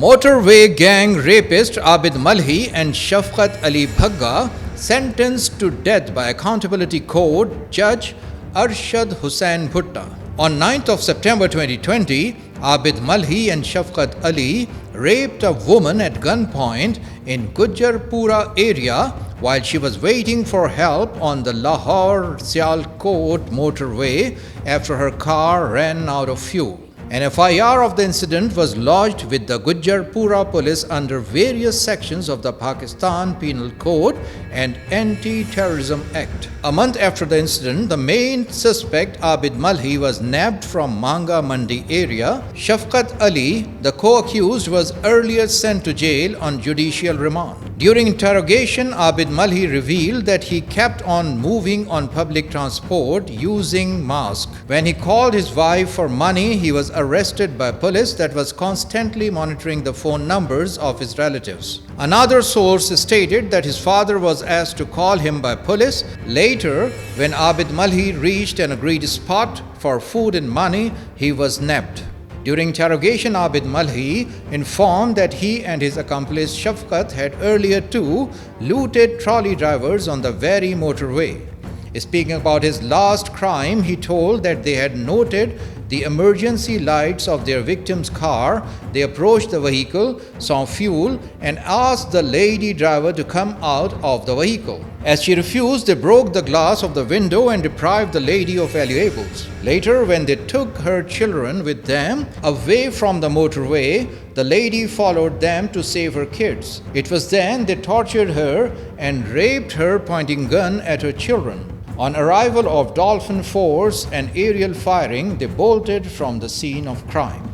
Motorway gang rapist Abid Malhi and Shafqat Ali Bhagga sentenced to death by accountability court Judge Arshad Hussain Bhutta. On 9th of September 2020, Abid Malhi and Shafqat Ali raped a woman at gunpoint in Gujarpura area while she was waiting for help on the Lahore-Sialkot motorway after her car ran out of fuel. An FIR of the incident was lodged with the Gujarpura police under various sections of the Pakistan Penal Code and Anti-Terrorism Act. A month after the incident, the main suspect Abid Malhi was nabbed from Manga Mandi area. Shafqat Ali, the co-accused, was earlier sent to jail on judicial remand. During interrogation, Abid Malhi revealed that he kept on moving on public transport using mask. When he called his wife for money, he was arrested by police that was constantly monitoring the phone numbers of his relatives. Another source stated that his father was asked to call him by police. Later, when Abid Malhi reached an agreed spot for food and money, he was nabbed. During interrogation, Abid Malhi informed that he and his accomplice Shafqat had earlier too looted trolley drivers on the very motorway. Speaking about his last crime, he told that they had noted the emergency lights of their victim's car. They approached the vehicle, saw fuel, and asked the lady driver to come out of the vehicle. As she refused, they broke the glass of the window and deprived the lady of valuables. Later, when they took her children with them away from the motorway, the lady followed them to save her kids. It was then they tortured her and raped her, pointing gun at her children. On arrival of Dolphin Force and aerial firing, they bolted from the scene of crime.